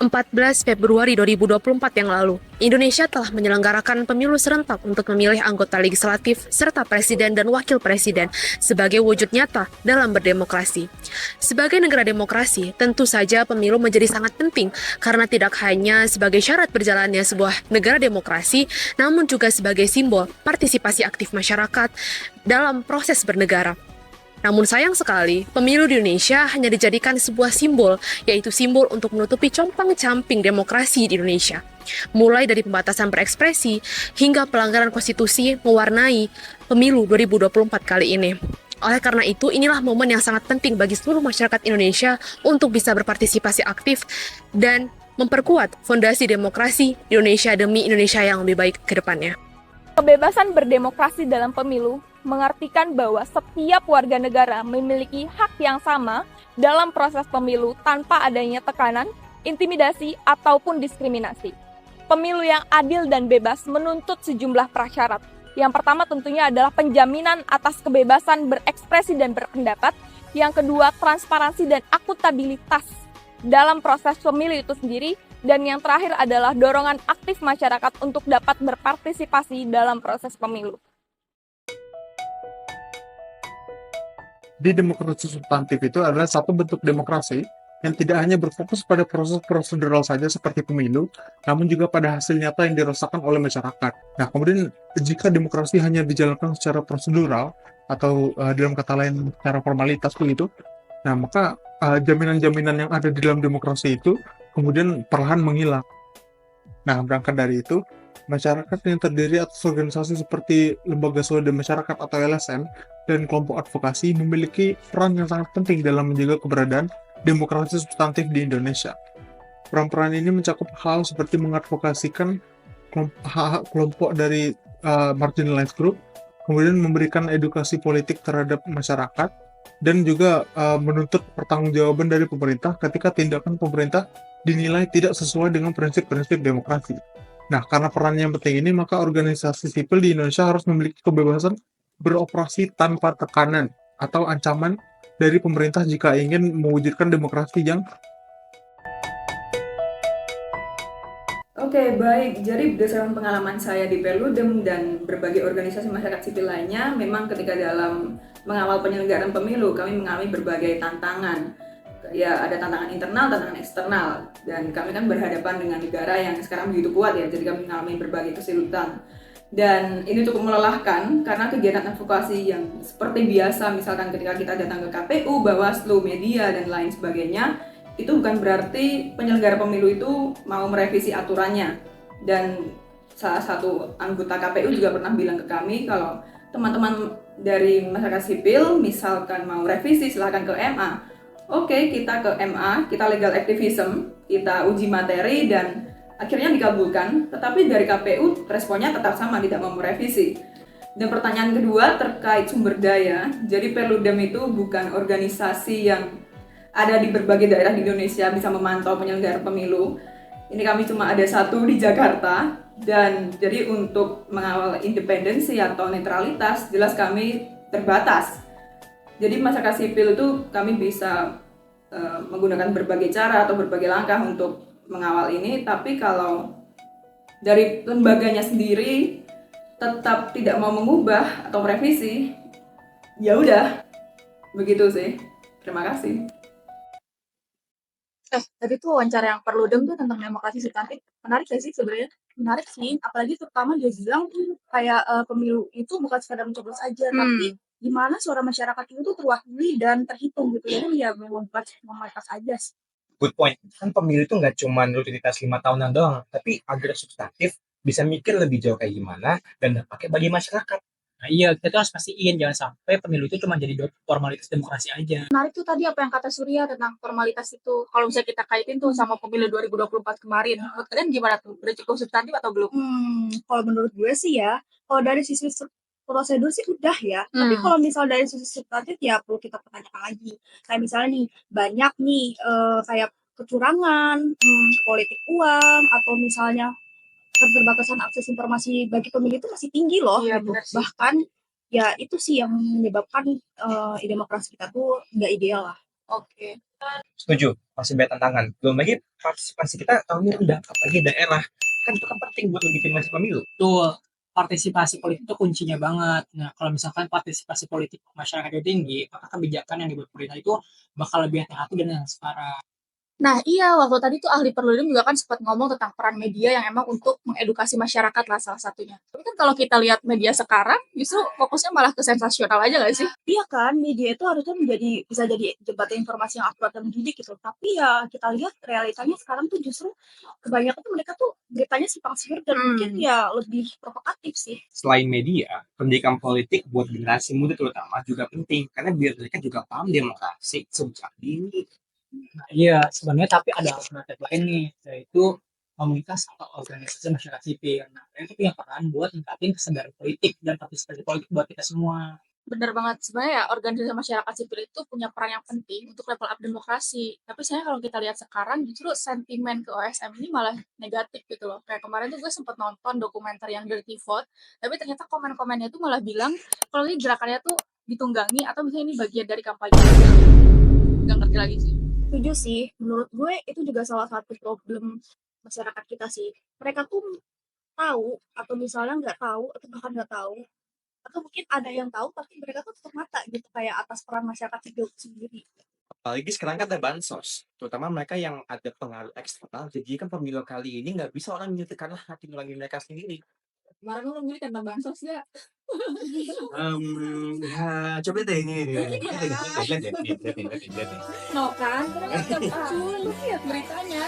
14 Februari 2024 yang lalu, Indonesia telah menyelenggarakan pemilu serentak untuk memilih anggota legislatif serta presiden dan wakil presiden sebagai wujud nyata dalam berdemokrasi. Sebagai negara demokrasi, tentu saja pemilu menjadi sangat penting karena tidak hanya sebagai syarat berjalannya sebuah negara demokrasi, namun juga sebagai simbol partisipasi aktif masyarakat dalam proses bernegara. Namun sayang sekali, pemilu di Indonesia hanya dijadikan sebuah simbol, yaitu simbol untuk menutupi compang-camping demokrasi di Indonesia. Mulai dari pembatasan berekspresi hingga pelanggaran konstitusi mewarnai pemilu 2024 kali ini. Oleh karena itu, inilah momen yang sangat penting bagi seluruh masyarakat Indonesia untuk bisa berpartisipasi aktif dan memperkuat fondasi demokrasi di Indonesia demi Indonesia yang lebih baik ke depannya. Kebebasan berdemokrasi dalam pemilu mengartikan bahwa setiap warga negara memiliki hak yang sama dalam proses pemilu tanpa adanya tekanan, intimidasi, ataupun diskriminasi. Pemilu yang adil dan bebas menuntut sejumlah prasyarat. Yang pertama tentunya adalah penjaminan atas kebebasan berekspresi dan berpendapat. Yang kedua, transparansi dan akuntabilitas dalam proses pemilu itu sendiri. Dan yang terakhir adalah dorongan aktif masyarakat untuk dapat berpartisipasi dalam proses pemilu. Di demokrasi substantif itu adalah satu bentuk demokrasi yang tidak hanya berfokus pada proses prosedural saja seperti pemilu, namun juga pada hasil nyata yang dirasakan oleh masyarakat. Nah, kemudian jika demokrasi hanya dijalankan secara prosedural atau dalam kata lain secara formalitas begitu, nah maka jaminan-jaminan yang ada di dalam demokrasi itu kemudian perlahan menghilang. Nah, berangkat dari itu, masyarakat yang terdiri atas organisasi seperti Lembaga Swadaya Masyarakat atau LSM dan kelompok advokasi memiliki peran yang sangat penting dalam menjaga keberadaan demokrasi substantif di Indonesia. Peran-peran ini mencakup hal seperti mengadvokasikan hak-hak kelompok dari marginalized group, kemudian memberikan edukasi politik terhadap masyarakat, dan juga menuntut pertanggungjawaban dari pemerintah ketika tindakan pemerintah dinilai tidak sesuai dengan prinsip-prinsip demokrasi. Nah, karena perannya yang penting ini, maka organisasi sipil di Indonesia harus memiliki kebebasan beroperasi tanpa tekanan atau ancaman dari pemerintah jika ingin mewujudkan demokrasi yang Oke, baik. Jadi berdasarkan pengalaman saya di Perludem dan berbagai organisasi masyarakat sipil lainnya, memang ketika dalam mengawal penyelenggaraan pemilu, kami mengalami berbagai tantangan. Ya, ada tantangan internal, tantangan eksternal. Dan kami kan berhadapan dengan negara yang sekarang begitu kuat ya, jadi kami mengalami berbagai kesulitan. Dan ini cukup melelahkan karena kegiatan advokasi yang seperti biasa, misalkan ketika kita datang ke KPU, Bawaslu, media, dan lain sebagainya, itu bukan berarti penyelenggara pemilu itu mau merevisi aturannya. Dan salah satu anggota KPU juga pernah bilang ke kami kalau teman-teman dari masyarakat sipil misalkan mau revisi silahkan ke MA. Oke, kita ke MA, kita legal activism, kita uji materi dan akhirnya dikabulkan, tetapi dari KPU responnya tetap sama, tidak mau merevisi. Dan pertanyaan kedua terkait sumber daya. Jadi Perludem itu bukan organisasi yang ada di berbagai daerah di Indonesia bisa memantau penyelenggaraan pemilu. Ini kami cuma ada satu di Jakarta, dan jadi untuk mengawal independensi atau netralitas jelas kami terbatas. Jadi masyarakat sipil itu kami bisa menggunakan berbagai cara atau berbagai langkah untuk mengawal ini, tapi kalau dari lembaganya sendiri tetap tidak mau mengubah atau merevisi, ya udah begitu sih. Terima kasih. Tadi tuh wawancara yang Perludem tuh tentang demokrasi substantif. Menarik gak sih sebenarnya? Menarik sih, apalagi terutama dia bilang kayak pemilu itu bukan sekadar mencoblos aja, tapi gimana suara masyarakat itu tuh terwakili dan terhitung gitu. Jadi ya memang bukan formalitas aja sih. Good point. Kan pemilu itu nggak cuma rutinitas 5 tahunan doang, tapi agar substantif bisa mikir lebih jauh kayak gimana dan dampaknya bagi masyarakat. Nah iya, kita tuh harus pastiin jangan sampai pemilu itu cuma jadi formalitas demokrasi aja. Menarik tuh tadi apa yang kata Surya tentang formalitas itu. Kalau misalnya kita kaitin tuh sama pemilu 2024 kemarin, menurut kalian gimana tuh? Udah cukup substantif atau belum? Kalau menurut gue sih ya, kalau dari sisi prosedur sih udah ya. Tapi kalau misal dari sisi substantif ya perlu kita pertanyakan lagi. Kayak misalnya nih, banyak nih kayak kecurangan, politik uang, atau misalnya keterbatasan akses informasi bagi pemilih itu masih tinggi loh. Iya, gitu. benar sih. Bahkan ya itu sih yang menyebabkan demokrasi kita tuh nggak ideal lah. Oke. Setuju, masih banyak tantangan. Belum lagi partisipasi kita tahunnya rendah, apalagi daerah. Kan itu kan penting buat legitimasi pemilu. Betul, partisipasi politik itu kuncinya banget. Nah, kalau misalkan partisipasi politik masyarakat itu tinggi, maka kebijakan yang dibuat pemerintah itu bakal lebih hati-hati dan transparan. Nah, iya, waktu tadi tuh ahli Perludem juga kan sempat ngomong tentang peran media yang emang untuk mengedukasi masyarakat lah salah satunya. Tapi kan kalau kita lihat media sekarang, justru fokusnya malah ke sensasional aja nggak sih? Iya kan, media itu harusnya bisa jadi jembatan informasi yang akurat dan mendidik gitu. Tapi ya kita lihat realitanya sekarang tuh justru kebanyakan tuh mereka tuh beritanya simpang siur dan mungkin ya lebih provokatif sih. Selain media, pendidikan politik buat generasi muda terutama juga penting. Karena biar mereka juga paham demokrasi sejak dini. Nah, iya, sebenarnya tapi ada alternatif lain nih, yaitu komunitas atau organisasi masyarakat sipil. Nah, itu punya peran buat ningkatin kesadaran politik dan partisipasi politik buat kita semua. Bener banget, sebenarnya ya organisasi masyarakat sipil itu punya peran yang penting untuk level up demokrasi. Tapi sebenarnya kalau kita lihat sekarang justru sentimen ke OSM ini malah negatif gitu loh. Kayak kemarin tuh gue sempet nonton dokumenter yang Dirty Vote, tapi ternyata komen-komennya tuh malah bilang kalau ini gerakannya tuh ditunggangi atau misalnya ini bagian dari kampanye. Gak ngerti lagi sih. Setuju sih, menurut gue itu juga salah satu problem masyarakat kita sih. Mereka tuh tahu atau misalnya nggak tahu atau bahkan nggak tahu atau mungkin ada yang tahu tapi mereka tuh tutup mata gitu kayak atas peran masyarakat sipil sendiri. Apalagi sekarang kan ada bansos, terutama mereka yang ada pengaruh eksternal. Jadi kan pemilu kali ini nggak bisa orang menyetirkanlah hati nurani mereka sendiri. Kemarin lu milih tentang bansos ya? Ya, coba deh ini. Lihat deh. No kan? Karena kan gak tahu, lu lihat beritanya.